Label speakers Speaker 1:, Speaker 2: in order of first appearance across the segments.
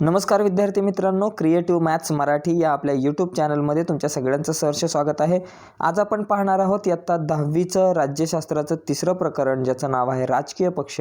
Speaker 1: नमस्कार विद्यार्थी मित्रांनो, क्रिएटिव्ह मॅथ्स मराठी या आपल्या यूट्यूब चॅनलमध्ये तुमच्या सगळ्यांचं सहर्ष स्वागत आहे। आज आपण पाहणार आहोत इयत्ता 10वीचं राज्यशास्त्राचं तिसरं प्रकरण ज्याचं नाव आहे राजकीय पक्ष।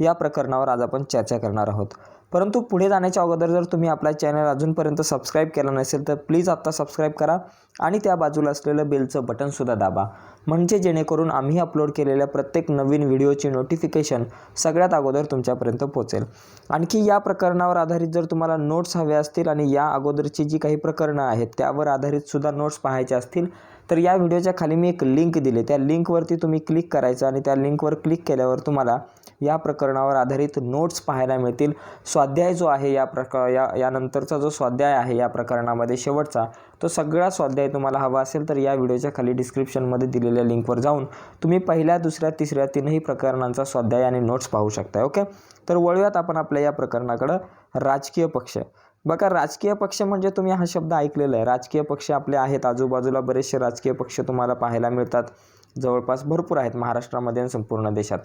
Speaker 1: या प्रकरणावर आज आपण चर्चा करणार आहोत। परंतु पुढे जाण्याच्या अगोदर जर तुम्ही आपला चॅनल अजूनपर्यंत सबस्क्राइब केला नसेल तर प्लीज आता सबस्क्राइब करा आणि त्या बाजूला असलेलं बेलचं बटन सुद्धा दाबा, म्हणजे जेणेकरून आम्ही अपलोड केलेल्या प्रत्येक नवीन व्हिडिओची नोटिफिकेशन सगळ्यात अगोदर तुमच्यापर्यंत पोहोचेल। आणखी या प्रकरणावर आधारित जर तुम्हाला नोट्स हवे असतील आणि या अगोदरची जी काही प्रकरणं आहेत त्यावर आधारित सुद्धा नोट्स पाहायचे असतील तर या व्हिडिओच्या खाली मी एक लिंक दिली, त्या लिंकवरती तुम्ही क्लिक करायचं आणि त्या लिंकवर क्लिक केल्यावर तुम्हाला या प्रकरणावर आधारित नोट्स पाहायला मिळतील। स्वाध्याय जो आहे यानंतरचा जो स्वाध्याय आहे या प्रकरणामध्ये शेवटचा, तो सगळा स्वाध्याय तुम्हाला हवा असेल तर या व्हिडिओच्या खाली डिस्क्रिप्शनमध्ये दिलेल्या लिंकवर जाऊन तुम्ही पहिल्या, दुसऱ्या, तिसऱ्या तीनही प्रकरणांचा स्वाध्याय आणि नोट्स पाहू शकता। ओके, तर वळूयात आपण आपल्या या प्रकरणाकडे। राजकीय पक्ष बघा, राजकीय पक्ष म्हणजे तुम्ही हा शब्द ऐकलेला आहे। राजकीय पक्ष आपले आहेत, आजूबाजूला बरेचसे राजकीय पक्ष तुम्हाला पाहायला मिळतात, जवळपास भरपूर आहेत महाराष्ट्रामध्ये आणि संपूर्ण देशात।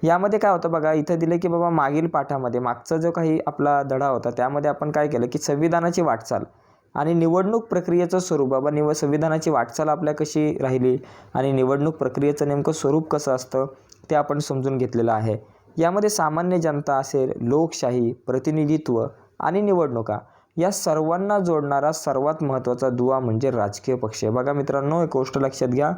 Speaker 1: यामध्ये काय होतं बघा, इथे दिले की बाबा मागील पाठामध्ये मागचा जो काही आपला धडा होता त्यामध्ये आपण काय केलं की संविधानाची वाटचाल आणि निवडणूक प्रक्रियेचं स्वरूप, बाबा संविधानाची वाटचाल आपल्या कशी राहिली आणि निवडणूक प्रक्रियेचं नेमकं स्वरूप कसं असतं ते आपण समजून घेतलेलं आहे। यामध्ये सामान्य जनता असेल, लोकशाही, प्रतिनिधित्व आणि निवडणुका या सर्वांना जोडणारा सर्वात महत्त्वाचा दुवा म्हणजे राजकीय पक्ष। बघा मित्रांनो, एक गोष्ट लक्षात घ्या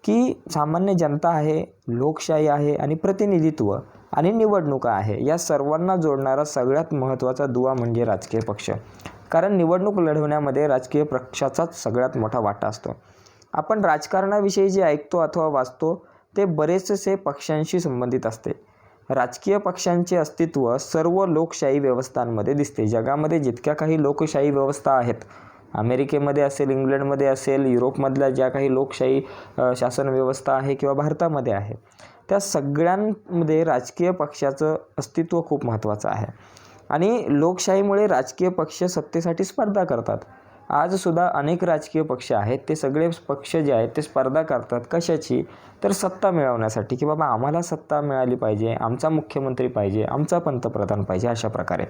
Speaker 1: की सामान्य जनता आहे, लोकशाही आहे आणि प्रतिनिधित्व आणि निवडणुका आहे, या सर्वांना जोडणारा सगळ्यात महत्त्वाचा दुवा म्हणजे राजकीय पक्ष। कारण निवडणूक लढवण्यामध्ये राजकीय पक्षाचाच सगळ्यात मोठा वाटा असतो। आपण राजकारणाविषयी जे ऐकतो अथवा वाचतो ते बरेचसे पक्षांशी संबंधित असते। राजकीय पक्षांचे अस्तित्व सर्व लोकशाही व्यवस्थांमध्ये दिसते। जगामध्ये जितक्या काही लोकशाही व्यवस्था आहेत, अमेरिकेमध्ये असेल, इंग्लंडमध्ये असेल, युरोपमधल्या ज्या काही लोकशाही शासन व्यवस्था आहे किंवा भारतामध्ये आहे, त्या सगळ्यांमध्ये राजकीय पक्षाचं अस्तित्व खूप महत्त्वाचं आहे। आणि लोकशाहीमुळे राजकीय पक्ष सत्तेसाठी स्पर्धा करतात। आजसुद्धा अनेक राजकीय पक्ष आहेत, ते सगळे पक्ष जे आहेत ते स्पर्धा करतात कशाची, तर सत्ता मिळवण्यासाठी, की बाबा आम्हाला सत्ता मिळाली पाहिजे, आमचा मुख्यमंत्री पाहिजे, आमचा पंतप्रधान पाहिजे, अशा प्रकारे।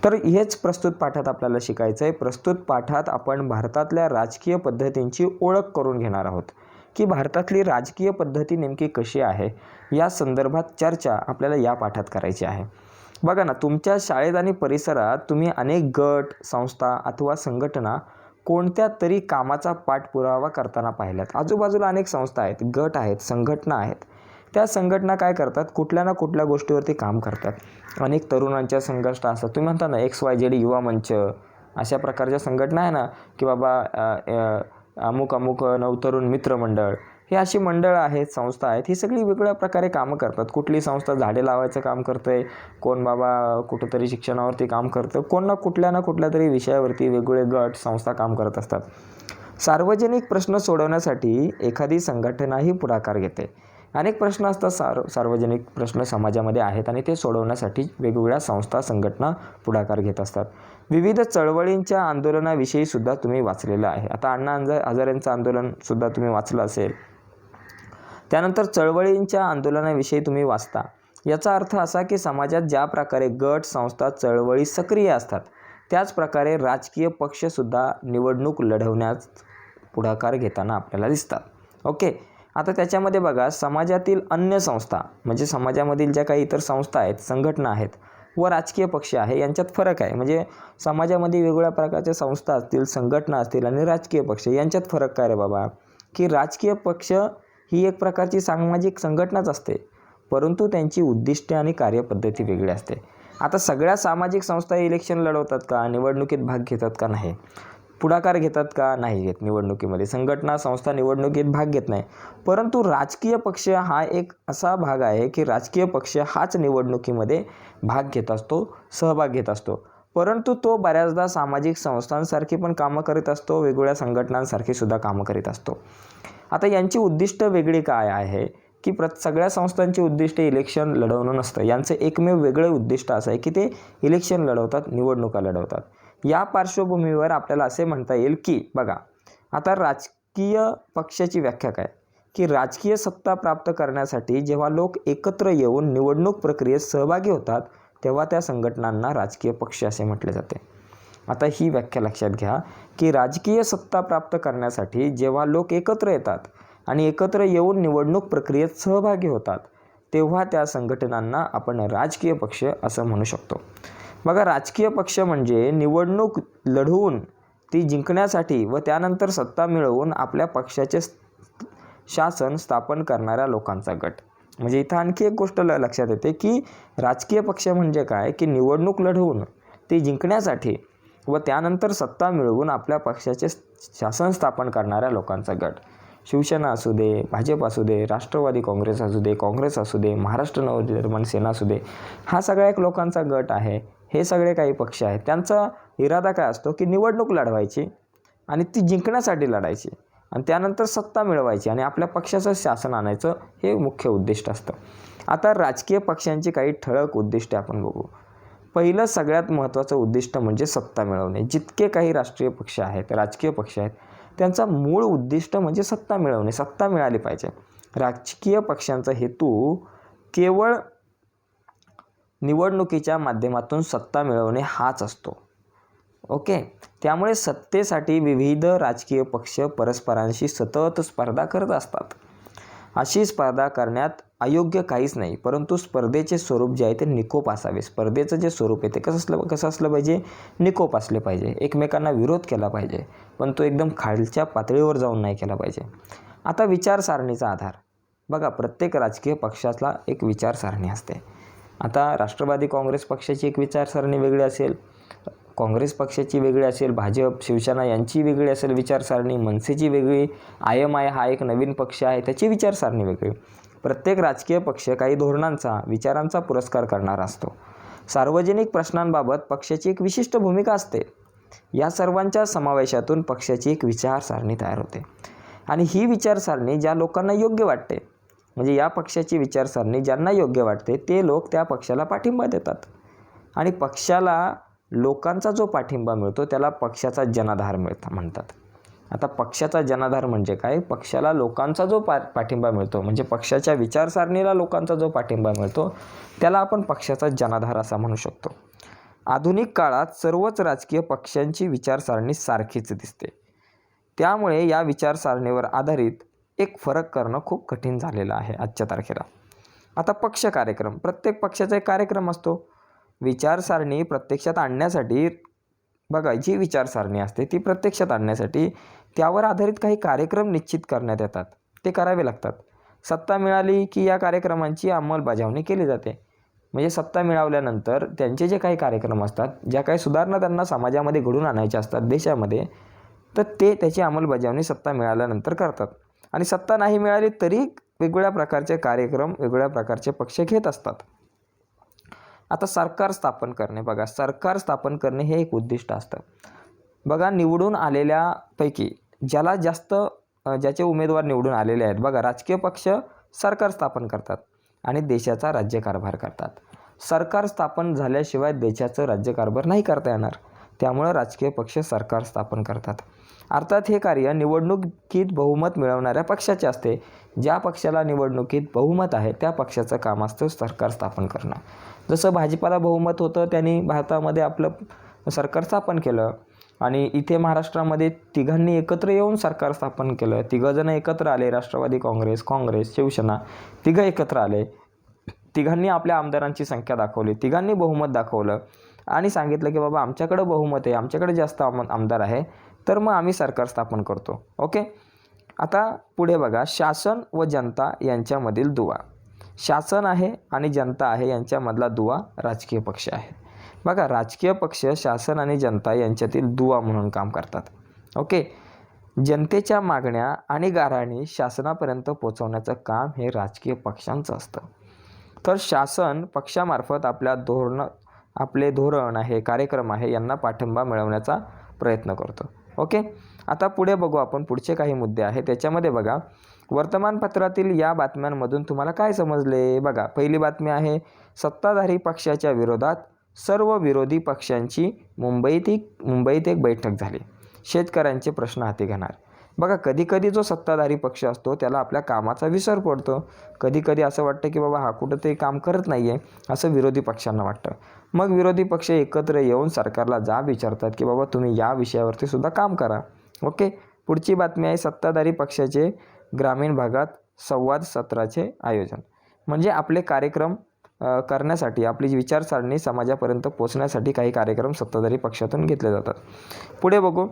Speaker 1: तर हेच प्रस्तुत पाठात आपल्याला शिकायचं आहे। प्रस्तुत पाठात आपण भारतातल्या राजकीय पद्धतींची ओळख करून घेणार आहोत की भारतातली राजकीय पद्धती नेमकी कशी आहे, या संदर्भात चर्चा आपल्याला या पाठात करायची आहे। बघा ना, तुमच्या शाळेत आणि परिसरात तुम्ही अनेक गट, संस्था अथवा संघटना कोणत्या तरी कामाचा पाठपुरावा करताना पाहिल्यात। आजूबाजूला अनेक संस्था आहेत, गट आहेत, संघटना आहेत। त्या संघटना काय करतात, कुठल्या ना कुठल्या गोष्टीवरती काम करतात। अनेक तरुणांच्या संघटना असतात, तुम्ही म्हणता ना XYZ युवा मंच, अशा प्रकारच्या संघटना आहे ना, की बाबा अमुक अमुक नवतरुण मित्रमंडळ, हे अशी मंडळं आहेत, संस्था आहेत, ही सगळी वेगवेगळ्या प्रकारे कामं करतात। कुठली संस्था झाडे लावायचं काम करते, कोण बाबा कुठंतरी शिक्षणावरती काम करतं, कोण ना कुठल्या तरी विषयावरती वेगवेगळे गट, संस्था काम करत असतात। सार्वजनिक प्रश्न सोडवण्यासाठी एखादी संघटनाही पुढाकार घेते। अनेक प्रश्न असतात, सार्वजनिक प्रश्न समाजामध्ये आहेत आणि ते सोडवण्यासाठी वेगवेगळ्या संस्था, संघटना पुढाकार घेत असतात। विविध चळवळींच्या आंदोलनाविषयी सुद्धा तुम्ही वाचलेलं आहे। आता अण्णा हजारेंचं आंदोलन सुद्धा तुम्ही वाचलं असेल, त्यानंतर चळवळींच्या आंदोलनाविषयी तुम्ही वाचता। याचा अर्थ असा की समाजात ज्या प्रकारे गट, संस्था, चळवळी सक्रिय असतात त्याच प्रकारे राजकीय पक्षसुद्धा निवडणूक लढवण्यास पुढाकार घेताना आपल्याला दिसतात। ओके, आता त्याच्यामध्ये बघा, समाजातील अन्य संस्था म्हणजे समाजामधील ज्या काही इतर संस्था आहेत, संघटना आहेत व राजकीय पक्ष आहे, यांच्यात फरक आहे। म्हणजे समाजामध्ये वेगवेगळ्या प्रकारच्या संस्था असतील, संघटना असतील आणि राजकीय पक्ष यांच्यात फरक काय रे बाबा, की राजकीय पक्ष ही एक प्रकारची सामाजिक संघटनाच असते, परंतु त्यांची उद्दिष्टे आणि कार्यपद्धती वेगळी असते। आता सगळ्या सामाजिक संस्था इलेक्शन लढवतात का, निवडणुकीत भाग घेतात का, नाही, पुढाकार घेतात का, नाही घेत निवडणुकीमध्ये, संघटना, संस्था निवडणुकीत भाग घेत नाही। परंतु राजकीय पक्ष हा एक असा भाग आहे की राजकीय पक्ष हाच निवडणुकीमध्ये भाग घेत असतो, सहभाग घेत असतो, परंतु तो बऱ्याचदा सामाजिक संस्थांसारखी पण कामं करीत असतो, वेगवेगळ्या संघटनांसारखी सुद्धा कामं करीत असतो। आता यांची उद्दिष्ट वेगळी काय आहे की सगळ्या संस्थांची उद्दिष्टे इलेक्शन लढवणं नसतं, यांचं एकमेव वेगळं उद्दिष्ट असं आहे की ते इलेक्शन लढवतात, निवडणुका लढवतात। या पार्श्वभूमीवर आपल्याला असे म्हणता येईल की बघा, आता राजकीय पक्षाची व्याख्या काय, की राजकीय सत्ता प्राप्त करण्यासाठी जेव्हा लोक एकत्र येऊन निवडणूक प्रक्रियेत सहभागी होतात तेव्हा त्या संघटनांना राजकीय पक्ष असे म्हटले जाते. आता ही व्याख्या लक्षात घ्या की राजकीय सत्ता प्राप्त करण्यासाठी जेव्हा लोक एकत्र येतात आणि एकत्र येऊन निवडणूक प्रक्रियेत सहभागी होतात, तेव्हा त्या संघटनांना आपण राजकीय पक्ष असं म्हणू शकतो. बघा, राजकीय पक्ष म्हणजे निवडणूक लढवून ती जिंकण्यासाठी व त्यानंतर सत्ता मिळवून आपल्या पक्षाचे शासन स्थापन करणाऱ्या लोकांचा गट. म्हणजे इथं आणखी एक गोष्ट लक्षात येते की राजकीय पक्ष म्हणजे काय, की निवडणूक लढवून ती जिंकण्यासाठी व त्यानंतर सत्ता मिळवून आपल्या पक्षाचे शासन स्थापन करणाऱ्या लोकांचा गट. शिवसेना असू दे, भाजप असू दे, राष्ट्रवादी काँग्रेस असू दे, काँग्रेस असू दे, महाराष्ट्र नवनिर्माण सेना असू दे, हा सगळा एक लोकांचा गट आहे. हे सगळे काही पक्ष आहेत, त्यांचा इरादा काय असतो की निवडणूक लढवायची आणि ती जिंकण्यासाठी लढायची आणि त्यानंतर सत्ता मिळवायची आणि आपल्या पक्षाचं शासन आणायचं, हे मुख्य उद्दिष्ट असतं. आता राजकीय पक्षांची काही ठळक उद्दिष्टे आपण बघू. पहिलं सगळ्यात महत्त्वाचं उद्दिष्ट म्हणजे सत्ता मिळवणे. जितके काही राष्ट्रीय पक्ष आहेत, राजकीय पक्ष आहेत, त्यांचा मूळ उद्दिष्ट म्हणजे सत्ता मिळवणे, सत्ता मिळाली पाहिजे. राजकीय पक्षांचा हेतू केवळ निवडणुकीच्या माध्यमातून सत्ता मिळवणे हाच असतो. ओके, त्यामुळे सत्तेसाठी विविध राजकीय पक्ष परस्परांशी सतत स्पर्धा करत असतात. अशी स्पर्धा करण्यात अयोग्य काहीच नाही, परंतु स्पर्धेचे स्वरूप जे आहे ते निकोप असावे. स्पर्धेचं जे स्वरूप आहे ते कसं असलं पाहिजे, निकोप असले पाहिजे. एकमेकांना विरोध केला पाहिजे, पण तो एकदम खालच्या पातळीवर जाऊन नाही केला पाहिजे. आता विचारसारणीचा आधार बघा, प्रत्येक राजकीय पक्षाला एक विचारसारणी असते. आता राष्ट्रवादी काँग्रेस पक्षाची एक विचारसारणी वेगळी असेल, काँग्रेस पक्षाची वेगळी असेल, भाजप शिवसेना यांची वेगळी असेल विचारसारणी, मनसेची वेगळी, IMI हा एक नवीन पक्ष आहे त्याची विचारसारणी वेगळी. प्रत्येक राजकीय पक्ष काही धोरणांचा, विचारांचा पुरस्कार करणारा असतो. सार्वजनिक प्रश्नांबाबत पक्षाची एक विशिष्ट भूमिका असते. या सर्वांच्या समावेशातून पक्षाची एक विचारसारणी तयार होते आणि ही विचारसारणी ज्या लोकांना योग्य वाटते, म्हणजे या पक्षाची विचारसारणी ज्यांना योग्य वाटते ते लोक त्या पक्षाला पाठिंबा देतात आणि पक्षाला लोकांचा जो पाठिंबा मिळतो त्याला पक्षाचा जनाधार म्हणतात. आता पक्षाचा जनाधार म्हणजे काय, पक्षाला लोकांचा जो पाठिंबा मिळतो, म्हणजे पक्षाच्या विचारसारणीला लोकांचा जो पाठिंबा मिळतो त्याला आपण पक्षाचा जनाधार असा म्हणू शकतो. आधुनिक काळात सर्वच राजकीय पक्षांची विचारसारणी सारखीच दिसते, त्यामुळे या विचारसारणीवर आधारित एक फरक करणं खूप कठीण झालेलं आहे आजच्या तारखेला. आता पक्ष कार्यक्रम, प्रत्येक पक्षाचा एक कार्यक्रम असतो. विचारसारणी प्रत्यक्षात आणण्यासाठी बघा, जी विचारसारणी असते ती प्रत्यक्षात आणण्यासाठी त्यावर आधारित काही कार्यक्रम निश्चित करण्यात येतात, ते करावे लागतात. सत्ता मिळाली की या कार्यक्रमांची अंमलबजावणी केली जाते. म्हणजे सत्ता मिळवल्यानंतर त्यांचे जे काही कार्यक्रम असतात, ज्या काही सुधारणा त्यांना समाजामध्ये घडून आणायच्या असतात देशामध्ये, तर ते त्याची अंमलबजावणी सत्ता मिळाल्यानंतर करतात. आणि सत्ता नाही मिळाली तरी वेगवेगळ्या प्रकारचे कार्यक्रम वेगवेगळ्या प्रकारचे पक्ष घेत असतात. आता सरकार स्थापन करणे, बघा सरकार स्थापन करणे हे एक उद्दिष्ट असतं. बघा, निवडून आलेल्यापैकी ज्याला जास्त ज्याचे उमेदवार निवडून आलेले आहेत, बघा राजकीय पक्ष सरकार स्थापन करतात आणि देशाचा राज्यकारभार करतात. सरकार स्थापन झाल्याशिवाय देशाचं राज्यकारभार नाही करता येणार, त्यामुळं राजकीय पक्ष सरकार स्थापन करतात. अर्थात हे कार्य निवडणुकीत बहुमत मिळवणाऱ्या पक्षाचे असते. ज्या पक्षाला निवडणुकीत बहुमत आहे त्या पक्षाचं काम असतं सरकार स्थापन करणं. जसं भाजपाला बहुमत होतं, त्यांनी भारतामध्ये आपलं सरकार स्थापन केलं आणि इथे महाराष्ट्रामध्ये तिघांनी एकत्र येऊन सरकार स्थापन केलं. तिघंजणं एकत्र आले, राष्ट्रवादी काँग्रेस, शिवसेना तिघं एकत्र आले. तिघांनी आपल्या आमदारांची संख्या दाखवली, तिघांनी बहुमत दाखवलं आणि सांगितलं की बाबा आमच्याकडं बहुमत आहे, आमच्याकडे जास्त आमदार आहे, तर मग आम्ही सरकार स्थापन करतो. ओके, आता पुढे बघा, शासन व जनता यांच्यामधील दुवा. शासन आहे आणि जनता आहे यांच्यामधला दुवा राजकीय पक्ष आहे. बघा, राजकीय पक्ष शासन आणि जनता यांच्यातील दुवा म्हणून काम करतात. ओके, जनतेच्या मागण्या आणि गाऱ्हाणी शासनापर्यंत पोहोचवण्याचं काम हे राजकीय पक्षांचं असतं. तर शासन पक्षामार्फत आपले धोरण आहे, कार्यक्रम आहे, यांना पाठिंबा मिळवण्याचा प्रयत्न करतो. ओके, आता पुढे बघू आपण पुढचे काही मुद्दे आहेत. त्याच्यामध्ये बघा, वर्तमानपत्रातील या बातम्यांमधून तुम्हाला काय समजले. बघा, पहिली बातमी आहे, सत्ताधारी पक्षाच्या विरोधात सर्व विरोधी पक्षांची मुंबईत एक बैठक झाली. शेतकऱ्यांचे प्रश्न हाती घेणार. बघा कधीकधी जो सत्ताधारी पक्ष असतो त्याला आपल्या कामाचा विसर पडतो. कधीकधी असं वाटतं की बाबा हा कुठंतरी काम करत नाही आहे, असं विरोधी पक्षांना वाटतं. मग विरोधी पक्ष एकत्र येऊन सरकारला जाब विचारतात की बाबा तुम्ही या विषयावरती सुद्धा काम करा. ओके. पुढची बातमी आहे सत्ताधारी पक्षाचे ग्रामीण भागात संवाद सत्राचे आयोजन. म्हणजे आपले कार्यक्रम करण्यासाठी आपली विचारसरणी समाजापर्यंत पोचण्यासाठी काही कार्यक्रम सत्ताधारी पक्षातून घेतले जातात. पुढे बघू.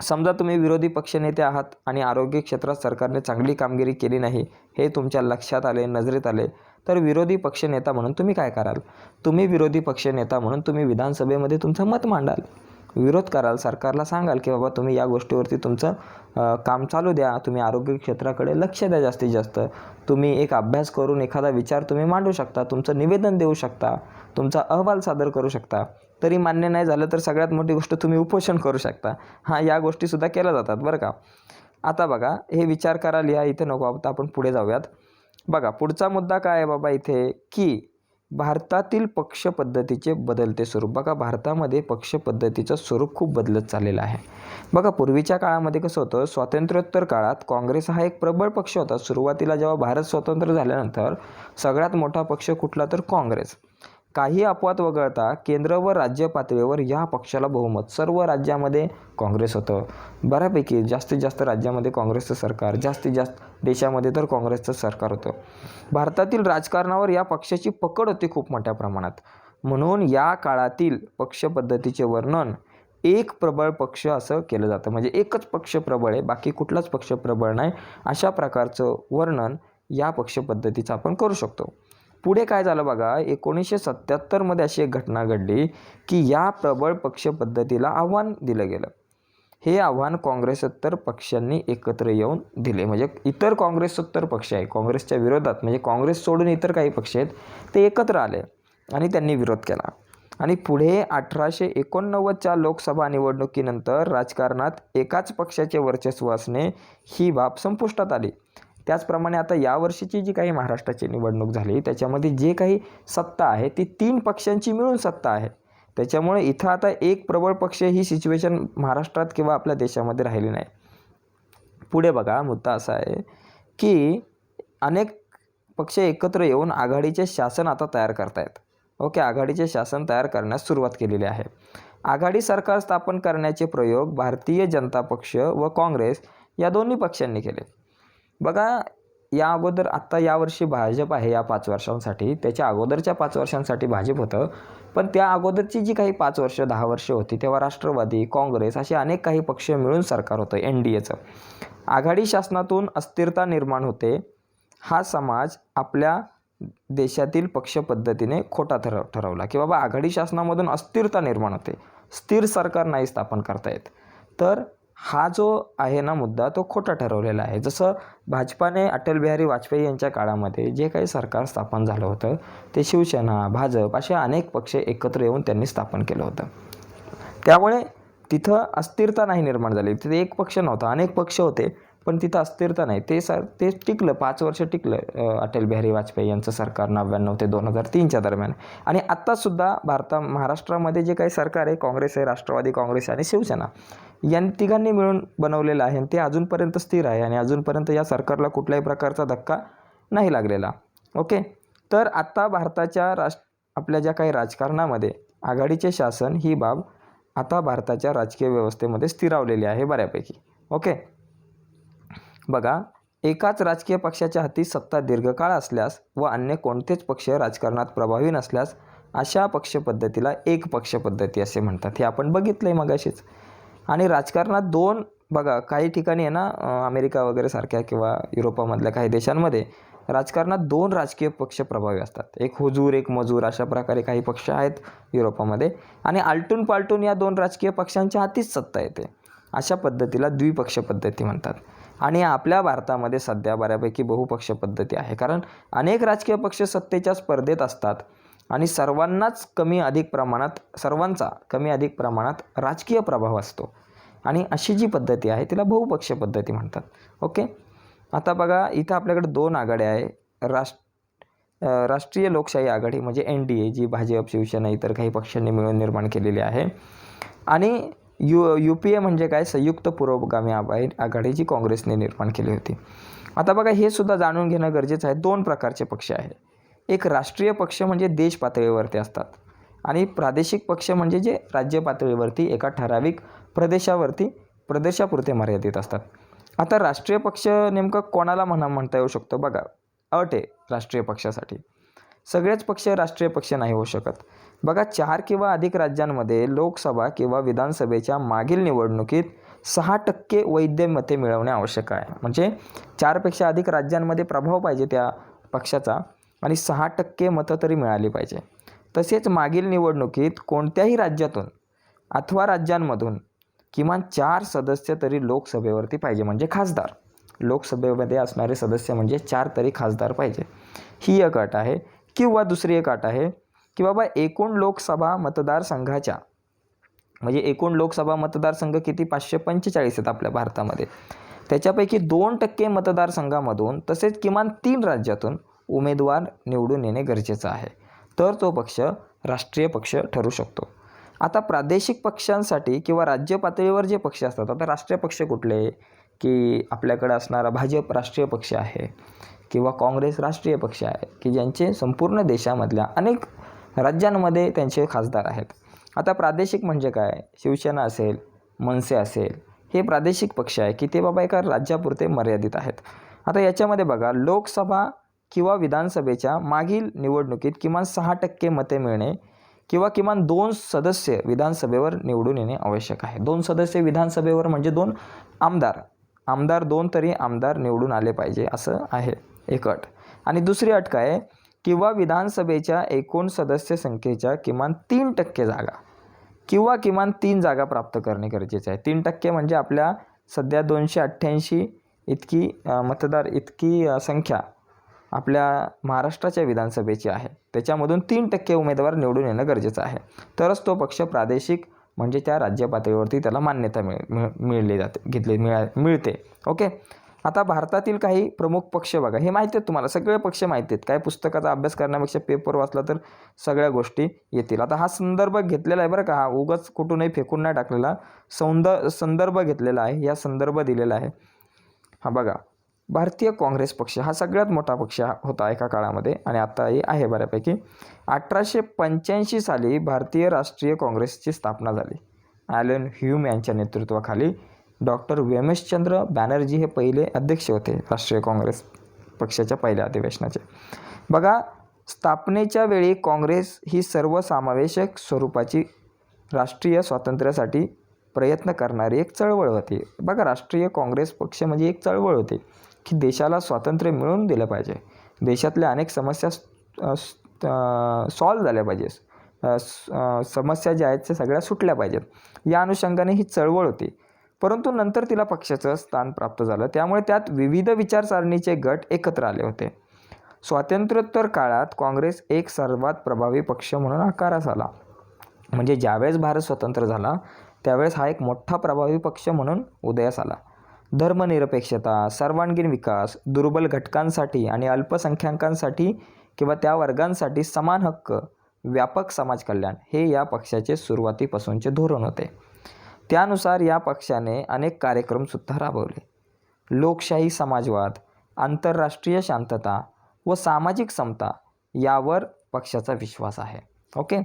Speaker 1: समजा तुम्ही विरोधी पक्षनेते आहात आणि आरोग्य क्षेत्रात सरकारने चांगली कामगिरी केली नाही हे तुमच्या लक्षात आले, नजरेत आले, तर विरोधी पक्षनेता म्हणून तुम्ही काय कराल? तुम्ही विरोधी पक्षनेता म्हणून तुम्ही विधानसभेमध्ये तुमचं मत मांडाल, विरोध कराल, सरकारला सांगाल की बाबा तुम्ही या गोष्टीवरती तुमचं काम चालू द्या, तुम्ही आरोग्य क्षेत्राकडे लक्ष द्या जास्तीत जास्त, तुम्ही एक अभ्यास करून एखादा विचार तुम्ही मांडू शकता, तुमचं निवेदन देऊ शकता, तुमचा अहवाल सादर करू शकता. तरी मान्य नाही झालं तर सगळ्यात मोठी गोष्ट तुम्ही उपोषण करू शकता. या गोष्टीसुद्धा केल्या जातात बरं का. आता बघा हे विचार करा, लिहा, इथे नको, आता आपण पुढे जाऊयात. बघा पुढचा मुद्दा काय आहे बाबा इथे की भारतातील पक्ष पद्धतीचे बदलते स्वरूप. बघा भारतामध्ये पक्ष पद्धतीचं स्वरूप खूप बदलत चाललेलं आहे. बघा पूर्वीच्या काळामध्ये कसं होतं, स्वातंत्र्योत्तर काळात काँग्रेस हा एक प्रबळ पक्ष होता. सुरुवातीला जेव्हा भारत स्वतंत्र झाल्यानंतर सगळ्यात मोठा पक्ष कुठला तर काँग्रेस. काही अपवाद वगळता केंद्र व राज्य पातळीवर या पक्षाला बहुमत. सर्व राज्यामध्ये काँग्रेस होतं. बऱ्यापैकी जास्तीत जास्त राज्यामध्ये काँग्रेसचं सरकार, जास्तीत जास्त देशामध्ये तर काँग्रेसचं सरकार होतं. भारतातील राजकारणावर या पक्षाची पकड होती खूप मोठ्या प्रमाणात. म्हणून या काळातील पक्ष पद्धतीचे वर्णन एक प्रबळ पक्ष असं केलं जातं. म्हणजे एकच पक्ष प्रबळ आहे, बाकी कुठलाच पक्ष प्रबळ नाही, अशा प्रकारचं वर्णन या पक्ष पद्धतीचं आपण करू शकतो. पुढे काय झालं बघा, 1977मध्ये अशी एक घटना घडली की या प्रबळ पक्ष पद्धतीला आव्हान दिलं गेलं. हे आव्हान काँग्रेसोत्तर पक्षांनी एकत्र येऊन दिले. म्हणजे इतर काँग्रेसोत्तर पक्ष आहे, काँग्रेसच्या विरोधात, म्हणजे काँग्रेस सोडून इतर काही पक्ष आहेत, ते एकत्र आले आणि त्यांनी विरोध केला. आणि पुढे 1889च्या लोकसभा निवडणुकीनंतर राजकारणात एकाच पक्षाचे वर्चस्व असणे ही बाब संपुष्टात आली. त्याचप्रमाणे आता यावर्षीची जी काही महाराष्ट्राची निवडणूक झाली त्याच्यामध्ये जे काही सत्ता आहे ती 3 पक्षांची मिळून सत्ता आहे. त्याच्यामुळे इथं आता एक प्रबळ पक्ष ही सिच्युएशन महाराष्ट्रात किंवा आपल्या देशामध्ये राहिली नाही. पुढे बघा मुद्दा असा आहे की अनेक पक्ष एकत्र येऊन आघाडीचे शासन आता तयार करतायत. ओके. आघाडीचे शासन तयार करण्यास सुरुवात केलेली आहे. आघाडी सरकार स्थापन करण्याचे प्रयोग भारतीय जनता पक्ष व काँग्रेस या दोन्ही पक्षांनी केले. बघा या अगोदर आत्ता यावर्षी भाजप आहे या 5 वर्षांसाठी, त्याच्या अगोदरच्या 5 वर्षांसाठी भाजप होतं. पण त्या अगोदरची जी काही 5 वर्ष 10 वर्ष होती तेव्हा राष्ट्रवादी, काँग्रेस असे अनेक काही पक्ष मिळून सरकार होतं NDAचं. आघाडी शासनातून अस्थिरता निर्माण होते. हा समाज आपल्या देशातील पक्ष पद्धतीने खोटा ठरवला की बाबा आघाडी शासनामधून अस्थिरता निर्माण होते, स्थिर सरकार नाही स्थापन करता येत. तर हा जो आहे ना मुद्दा तो खोटा ठरवलेला आहे. जसं भाजपाने अटल बिहारी वाजपेयी यांच्या काळामध्ये जे काही सरकार स्थापन झालं होतं ते शिवसेना, भाजप असे अनेक पक्ष एकत्र येऊन त्यांनी स्थापन केलं होतं. त्यामुळे तिथं अस्थिरता नाही निर्माण झाली. तिथे एक पक्ष नव्हता, अनेक पक्ष होते, पण तिथं अस्थिरता नाही. ते टिकलं, 5 वर्ष टिकलं अटल बिहारी वाजपेयी यांचं सरकार 99 ते 2003च्या दरम्यान. आणि आत्तासुद्धा महाराष्ट्रामध्ये जे काही सरकार आहे, काँग्रेस आहे, राष्ट्रवादी काँग्रेस आणि शिवसेना या तिघांनी मिळून बनवलेलं आहे. ते अजूनपर्यंत स्थिर आहे आणि अजूनपर्यंत या सरकारला कुठल्याही प्रकारचा धक्का नाही लागलेला. ओके. तर आत्ता भारताच्या आपल्या ज्या काही राजकारणामध्ये आघाडीचे शासन ही बाब आता भारताच्या राजकीय व्यवस्थेमध्ये स्थिरावलेली आहे बऱ्यापैकी. ओके. बघा एकाच राजकीय पक्षाच्या हाती सत्ता दीर्घकाळ असल्यास व अन्य कोणतेच पक्ष राजकारणात प्रभावी नसल्यास अशा पक्षपद्धतीला एक पक्षपद्धती असे म्हणतात. हे आपण बघितलं आहे मगाशीच. आणि राजकारणात दोन बघा काही ठिकाणी आहे ना, अमेरिका वगैरे सारख्या किंवा युरोपामधल्या काही देशांमध्ये राजकारणात 2 राजकीय पक्ष प्रभावी असतात. एक हुजूर एक मजूर अशा प्रकारे काही पक्ष आहेत युरोपामध्ये. आणि आलटून पालटून या 2 राजकीय पक्षांच्या हातीच सत्ता येते. अशा पद्धतीला द्विपक्ष पद्धती म्हणतात. आणि आपल्या भारतामध्ये सध्या बऱ्यापैकी बहुपक्ष पद्धती आहे. कारण अनेक राजकीय पक्ष सत्तेच्या स्पर्धेत असतात आणि सर्वांचा कमी अधिक प्रमाणात राजकीय प्रभाव असतो. आणि अशी जी पद्धती आहे तिला बहुपक्ष पद्धती म्हणतात. ओके. आता बघा इथं आपल्याकडे 2 आघाड्या आहे. राष्ट्रीय लोकशाही आघाडी म्हणजे NDA जी भाजप, शिवसेना इतर काही पक्षांनी मिळून निर्माण केलेली आहे. आणि UPA म्हणजे काय, संयुक्त पुरोगामी आघाडी जी काँग्रेसने निर्माण केली होती. आता बघा हे सुद्धा जाणून घेणं गरजेचं आहे. 2 प्रकारचे पक्ष आहे. एक राष्ट्रीय पक्ष म्हणजे देश पातळीवरती असतात आणि प्रादेशिक पक्ष म्हणजे जे राज्य पातळीवरती एका ठराविक प्रदेशापुरते मर्यादित असतात. आता राष्ट्रीय पक्ष नेमकं कोणाला म्हणता येऊ शकतो बघा. अट आहे राष्ट्रीय पक्षासाठी. सगळेच पक्ष राष्ट्रीय पक्ष नाही होऊ शकत. बघा 4 किंवा अधिक राज्यांमध्ये लोकसभा किंवा विधानसभेच्या मागील निवडणुकीत 6% वैध मते मिळवणे आवश्यक आहे. म्हणजे 4पेक्षा अधिक राज्यांमध्ये प्रभाव पाहिजे त्या पक्षाचा आणि 6% मतं तरी मिळाली पाहिजे. तसेच मागील निवडणुकीत कोणत्याही राज्यातून अथवा राज्यांमधून किमान 4 सदस्य तरी लोकसभेवरती पाहिजे. म्हणजे खासदार, लोकसभेमध्ये असणारे सदस्य म्हणजे 4 तरी खासदार पाहिजे. ही एक अट आहे. किंवा दुसरी एक अट आहे की बाबा एकूण लोकसभा मतदारसंघाच्या, म्हणजे एकूण लोकसभा मतदारसंघ किती 545 आहेत आपल्या भारतामध्ये, त्याच्यापैकी 2% मतदारसंघामधून तसेच किमान 3 राज्यातून उमेदवार निवडून येणे गरजेचं आहे. तर तो पक्ष राष्ट्रीय पक्ष ठरू शकतो. आता प्रादेशिक पक्षांसाठी किंवा राज्य पातळीवर जे पक्ष असतात, आता राष्ट्रीय पक्ष कुठले की आपल्याकडे असणारा भाजप राष्ट्रीय पक्ष आहे किंवा काँग्रेस राष्ट्रीय पक्ष आहे की ज्यांचे संपूर्ण देशामधल्या अनेक राज्यांमध्ये त्यांचे खासदार आहेत. आता प्रादेशिक म्हणजे काय, शिवसेना असेल, मनसे असेल, हे प्रादेशिक पक्ष आहे की ते बाबा एका राज्यापुरते मर्यादित आहेत. आता याच्यामध्ये बघा लोकसभा किंवा विधानसभेच्या मागील निवडणुकीत किमान 6% मते मिळणे किंवा किमान 2 सदस्य विधानसभेवर निवडून येणे आवश्यक आहे. 2 सदस्य विधानसभेवर म्हणजे 2 आमदार 2 तरी आमदार निवडून आले पाहिजे असं आहे एक अट. आणि दुसरी अट काय, किंवा विधानसभेच्या एकूण सदस्य संख्येच्या किमान 3% जागा किंवा किमान 3 जागा प्राप्त करणे गरजेचे आहे. 3% म्हणजे आपल्या सध्या 288 इतकी इतकी संख्या आपल्या महाराष्ट्राच्या विधानसभेची आहे. त्याच्यामधून 3% उमेदवार निवडून येणं गरजेचं आहे. तरच तो पक्ष प्रादेशिक म्हणजे त्या राज्य पातळीवरती त्याला मान्यता मिळते. ओके. आता भारतातील काही प्रमुख पक्ष बघा, हे माहिती आहेत तुम्हाला, सगळे पक्ष माहिती आहेत. काय पुस्तकाचा अभ्यास करण्यापेक्षा पेपर वाचला तर सगळ्या गोष्टी येतील. आता हा संदर्भ घेतलेला आहे बरं का, हा उगाच कुठूनही फेकून नाही टाकलेला, संदर्भ घेतलेला आहे, या संदर्भ दिलेला आहे. हा बघा, भारतीय काँग्रेस पक्ष हा सगळ्यात मोठा पक्ष होता एका काळामध्ये आणि आताही आहे बऱ्यापैकी. 1885 साली भारतीय राष्ट्रीय काँग्रेसची स्थापना झाली. ॲलन ह्यूम यांच्या नेतृत्वाखाली. डॉक्टर व्योमेशचंद्र बॅनर्जी हे पहिले अध्यक्ष होते राष्ट्रीय काँग्रेस पक्षाच्या पहिल्या अधिवेशनाचे. बघा स्थापनेच्या वेळी काँग्रेस ही सर्वसमावेशक स्वरूपाची राष्ट्रीय स्वातंत्र्यासाठी प्रयत्न करणारी एक चळवळ होती. बघा राष्ट्रीय काँग्रेस पक्ष म्हणजे एक चळवळ होती की देशाला स्वातंत्र्य मिळवून दिलं पाहिजे, देशातल्या अनेक समस्या सॉल्व झाल्या पाहिजे, समस्या ज्या आहेत त्या सगळ्या सुटल्या पाहिजेत, या अनुषंगाने ही चळवळ होती. परंतु नंतर तिला पक्षाचं स्थान प्राप्त झालं, त्यामुळे त्यात विविध विचारसरणीचे गट एकत्र आले होते. स्वातंत्र्योत्तर काळात काँग्रेस एक सर्वात प्रभावी पक्ष म्हणून आकारास आला. म्हणजे ज्यावेळेस भारत स्वतंत्र झाला त्यावेळेस हा एक मोठा प्रभावी पक्ष म्हणून उदयास आला. धर्मनिरपेक्षता, सर्वांगीण विकास, दुर्बल घटकांसाठी आणि अल्पसंख्याकांसाठी किंवा त्या वर्गांसाठी समान हक्क, व्यापक समाज कल्याण हे या पक्षाचे सुरुवातीपासूनचे धोरण होते. त्यानुसार या पक्षाने अनेक कार्यक्रमसुद्धा राबवले. लोकशाही, समाजवाद, आंतरराष्ट्रीय शांतता व सामाजिक समता यावर पक्षाचा विश्वास आहे. ओके.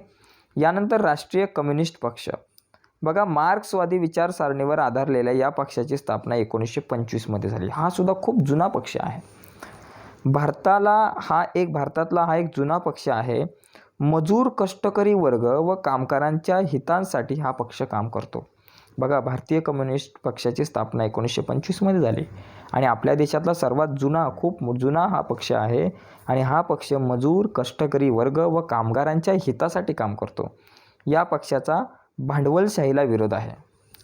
Speaker 1: यानंतर राष्ट्रीय कम्युनिस्ट पक्ष. बघा मार्क्सवादी विचारसरणीवर आधारलेल्या या पक्षाची स्थापना 1925 झाली. हा सुद्धा खूप जुना पक्ष आहे. भारतातला हा एक जुना पक्ष आहे. मजूर, कष्टकरी वर्ग व कामगारांच्या हितांसाठी हा पक्ष काम करतो. बघा भारतीय कम्युनिस्ट पक्षाची स्थापना 1925 झाली आणि आपल्या देशातला सर्वात खूप जुना हा पक्ष आहे आणि हा पक्ष मजूर, कष्टकरी वर्ग व कामगारांच्या हितासाठी काम करतो. या पक्षाचा भांडवलशाहीला विरोध आहे.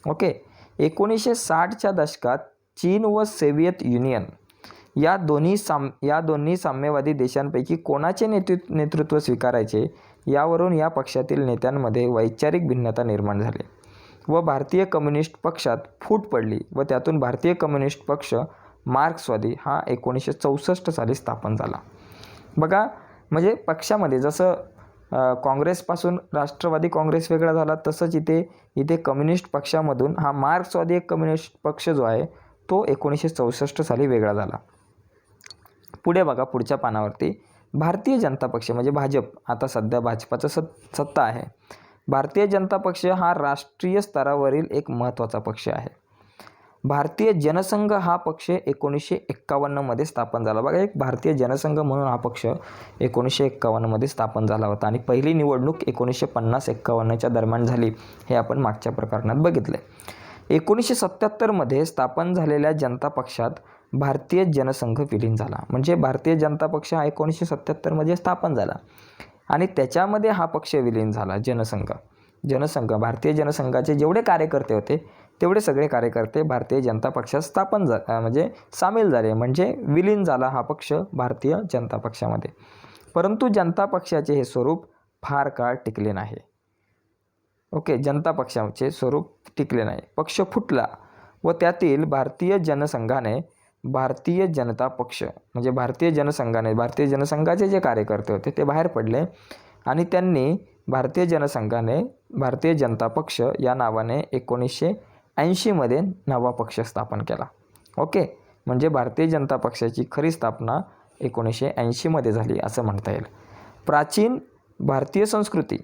Speaker 1: ओके. 1960च्या दशकात चीन व सोव्हिएत युनियन या दोन्ही साम्यवादी देशांपैकी कोणाचे नेतृत्व स्वीकारायचे यावरून या पक्षातील नेत्यांमध्ये वैचारिक भिन्नता निर्माण झाली व भारतीय कम्युनिस्ट पक्षात फूट पडली व त्यातून भारतीय कम्युनिस्ट पक्ष मार्क्सवादी हा 1964 साली स्थापन झाला. बघा म्हणजे पक्षामध्ये जसं काँग्रेसपासून राष्ट्रवादी काँग्रेस वेगळा झाला, तसंच इथे कम्युनिस्ट पक्षामधून हा मार्क्सवादी एक कम्युनिस्ट पक्ष जो आहे तो 1964 साली वेगळा झाला. पुढे बघा, पुढच्या पानावरती भारतीय जनता पक्ष म्हणजे भाजप, आता सध्या भाजपाचं सत्ता आहे. भारतीय जनता पक्ष हा राष्ट्रीय स्तरावरील एक महत्त्वाचा पक्ष आहे. भारतीय जनसंघ हा पक्ष 1951 मध्ये स्थापन झाला. बघा, एक भारतीय जनसंघ म्हणून हा पक्ष 1951 मध्ये स्थापन झाला होता आणि पहिली निवडणूक 1950-51च्या दरम्यान झाली, हे आपण मागच्या प्रकरणात बघितले. 1977 मध्ये स्थापन झालेल्या जनता पक्षात भारतीय जनसंघ विलीन झाला. म्हणजे भारतीय जनता पक्ष हा 1977 मध्ये स्थापन झाला आणि त्याच्यामध्ये हा पक्ष विलीन झाला. जनसंघ भारतीय जनसंघाचे जेवढे कार्यकर्ते होते तेवढे सगळे कार्यकर्ते भारतीय जनता पक्षात सामील झाले, म्हणजे विलीन झाला हा पक्ष भारतीय जनता पक्षामध्ये. परंतु जनता पक्षाचे हे स्वरूप फार काळ टिकले नाही. ओके, जनता पक्षाचे स्वरूप टिकले नाही. पक्ष फुटला व त्यातील भारतीय जनसंघाने भारतीय जनता पक्ष म्हणजे भारतीय जनसंघाचे जे कार्यकर्ते होते ते बाहेर पडले आणि त्यांनी भारतीय जनसंघाने भारतीय जनता पक्ष या नावाने 1980 मध्ये नवा पक्ष स्थापन केला. ओके, म्हणजे भारतीय जनता पक्षाची खरी स्थापना 1980 मध्ये झाली असं म्हणता येईल. प्राचीन भारतीय संस्कृती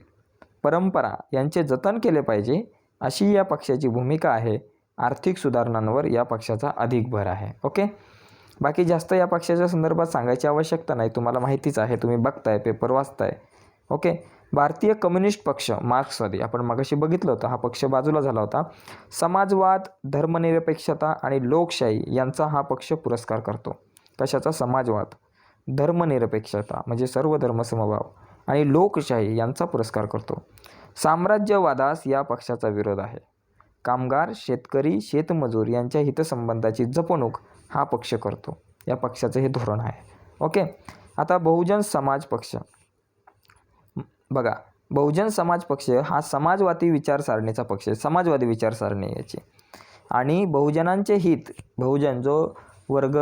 Speaker 1: परंपरा यांचे जतन केले पाहिजे अशी या पक्षाची भूमिका आहे. आर्थिक सुधारणांवर या पक्षाचा अधिक भर आहे. ओके, बाकी जास्त या पक्षाच्या संदर्भात सांगायची आवश्यकता नाही, तुम्हाला माहितीच आहे, तुम्ही बघताय, पेपर वाचताय. ओके, भारतीय कम्युनिस्ट पक्ष मार्क्सवादी, आपण मगाशी बघितलं होतं, हा पक्ष बाजूला झाला होता. समाजवाद, धर्मनिरपेक्षता आणि लोकशाही यांचा हा पक्ष पुरस्कार करतो. कशाचा? समाजवाद, धर्मनिरपेक्षता म्हणजे सर्व धर्मसमभाव आणि लोकशाही यांचा पुरस्कार करतो. साम्राज्यवादास या पक्षाचा विरोध आहे. कामगार, शेतकरी, शेतमजूर यांच्या हितसंबंधाची जपणूक हा पक्ष करतो. या पक्षाचं हे धोरण आहे. ओके, आता बहुजन समाज पक्ष बघा. बहुजन समाज पक्ष हा समाजवादी विचारसरणीचा पक्ष आहे. समाजवादी विचारसरणी याची आणि बहुजनांचे हित, बहुजन जो वर्ग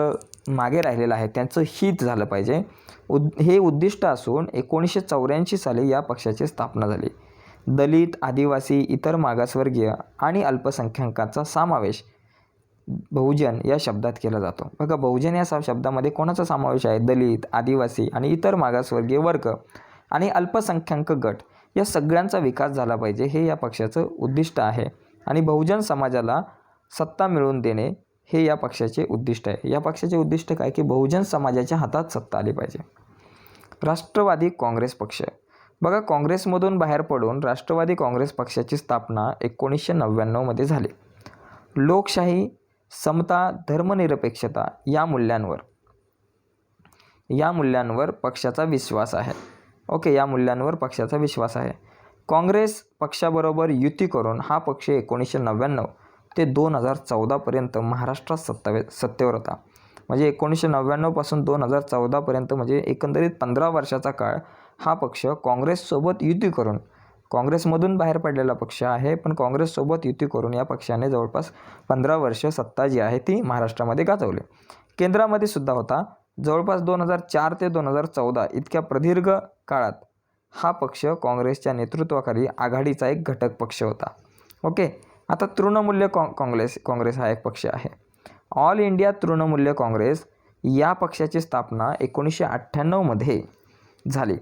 Speaker 1: मागे राहिलेला आहे त्यांचं हित झालं पाहिजे, हे उद्दिष्ट असून 1984 साली या पक्षाची स्थापना झाली. दलित, आदिवासी, इतर मागासवर्गीय आणि अल्पसंख्याकांचा समावेश बहुजन या शब्दात केला जातो. बघा, बहुजन या शब्दामध्ये कोणाचा समावेश आहे? दलित, आदिवासी आणि इतर मागासवर्गीय वर्ग आणि अल्पसंख्याक गट या सगळ्यांचा विकास झाला पाहिजे, हे या पक्षाचं उद्दिष्ट आहे. आणि बहुजन समाजाला सत्ता मिळवून देणे हे या पक्षाचे उद्दिष्ट आहे. या पक्षाचे उद्दिष्ट काय की बहुजन समाजाच्या हातात सत्ता आली पाहिजे. राष्ट्रवादी काँग्रेस पक्ष बघा, काँग्रेसमधून बाहेर पडून राष्ट्रवादी काँग्रेस पक्षाची स्थापना 1999 मध्ये झाली. लोकशाही, समता, धर्मनिरपेक्षता या मूल्यांवर पक्षाचा विश्वास आहे. ओके, या मूल्यांवर पक्षाचा विश्वास आहे. काँग्रेस पक्षाबरोबर युती करून हा पक्ष 1999 ते 2014 पर्यंत महाराष्ट्रात सत्तेवर होता. म्हणजे 1999 पासून 2014 पर्यंत म्हणजे एकंदरीत 15 वर्षाचा काळ हा पक्ष काँग्रेससोबत युती करून, काँग्रेसमधून बाहेर पडलेला पक्ष आहे पण काँग्रेससोबत युती करून या पक्षाने जवळपास 15 वर्ष सत्ता जी आहे ती महाराष्ट्रामध्ये गाजवली. केंद्रामध्ये सुद्धा होता. जवळपास 2004 ते 2014 इतक्या प्रदीर्घ काळात हा पक्ष काँग्रेसच्या नेतृत्वाखाली आघाडीचा एक घटक पक्ष होता. ओके, आता तृणमूल्य काँग्रेस हा एक पक्ष आहे. ऑल इंडिया तृणमूल्य काँग्रेस या पक्षाची स्थापना 1998 मध्ये झाली.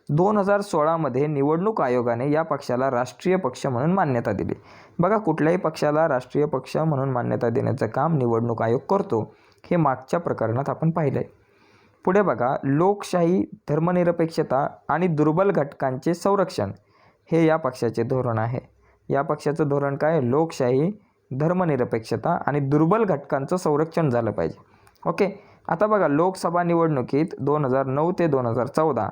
Speaker 1: 2016 मध्ये निवडणूक आयोगाने या पक्षाला राष्ट्रीय पक्ष म्हणून मान्यता दिली. बघा, कुठल्याही पक्षाला राष्ट्रीय पक्ष म्हणून मान्यता देण्याचं काम निवडणूक आयोग करतो, हे मागच्या प्रकरणात आपण पाहिलं आहे. पुढे बघा, लोकशाही, धर्मनिरपेक्षता आणि दुर्बल घटकांचे संरक्षण हे या पक्षाचे धोरण आहे. या पक्षाचं धोरण काय? लोकशाही, धर्मनिरपेक्षता आणि दुर्बल घटकांचं संरक्षण झालं पाहिजे. ओके, आता बघा, लोकसभा निवडणुकीत 2009 ते 2014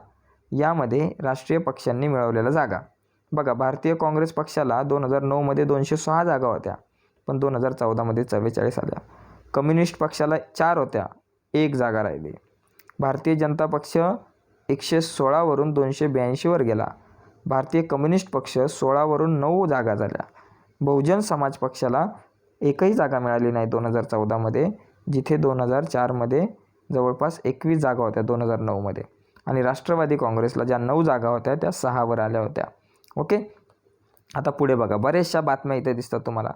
Speaker 1: यामध्ये राष्ट्रीय पक्षांनी मिळवलेल्या जागा बघा. भारतीय काँग्रेस पक्षाला 2009 मध्ये 206 जागा होत्या पण 2014 मध्ये 44 आल्या. कम्युनिस्ट पक्षाला 4 होत्या, 1 जागा राहिली. भारतीय जनता पक्ष 116 वरून 282 वर गेला. भारतीय कम्युनिस्ट पक्ष 16 वरून 9 जागा झाल्या. बहुजन समाज पक्षाला एकही जागा मिळाली नाही 2014 मध्ये, जिथे 2004 मध्ये जवळपास 21 जागा होत्या 2009 मध्ये. आणि राष्ट्रवादी काँग्रेसला ज्या 9 जागा होत्या त्या 6वर आल्या होत्या. ओके. आता पुढे बघा, बऱ्याचशा बातम्या इथे दिसतात तुम्हाला.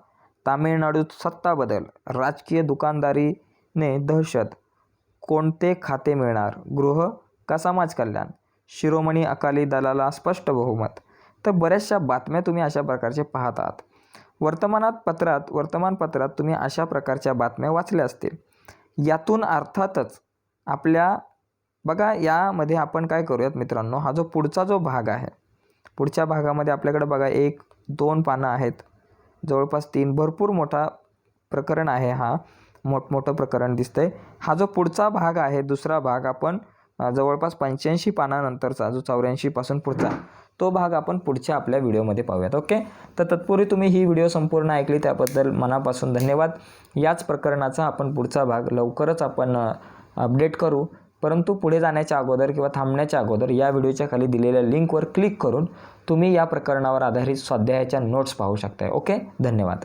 Speaker 1: तामिळनाडूत सत्ता बदल, राजकीय दुकानदारीने दहशत, कोणते खाते मिळणार, गृह का समाज कल्याण, शिरोमणी अकाली दलाला स्पष्ट बहुमत. तर बऱ्याचशा बातम्या तुम्ही अशा प्रकारचे पाहत आहात. वर्तमानपत्रात तुम्ही अशा प्रकारच्या बातम्या वाचल्या असतील. यातून अर्थातच आपल्या बघा, यामध्ये आपण काय करूयात मित्रांनो, हा जो पुढचा जो भाग आहे, पुढच्या भागामध्ये आपल्याकडे बघा 1-2 पानं आहेत, जवळपास 3, भरपूर मोठा प्रकरण आहे. हा मोठमोठं प्रकरण दिसतंय. हा जो पुढचा भाग आहे, दुसरा भाग, आपण जवळपास 85 पानानंतरचा जो 84 पासून पुढचा तो भाग आपण पुढच्या आपल्या व्हिडिओमध्ये पाहूयात. ओके. तर तत्पूर्वी तुम्ही ही व्हिडिओ संपूर्ण ऐकली त्याबद्दल मनापासून धन्यवाद. याच प्रकरणाचा आपण पुढचा भाग लवकरच आपण अपडेट करू. परंतु पुढे जाण्याच्या अगोदर किंवा थांबण्याच्या अगोदर या व्हिडिओच्या खाली दिलेल्या लिंकवर क्लिक करून तुम्ही या प्रकरणावर आधारित स्वाध्यायाच्या नोट्स पाहू शकता. ओके. धन्यवाद.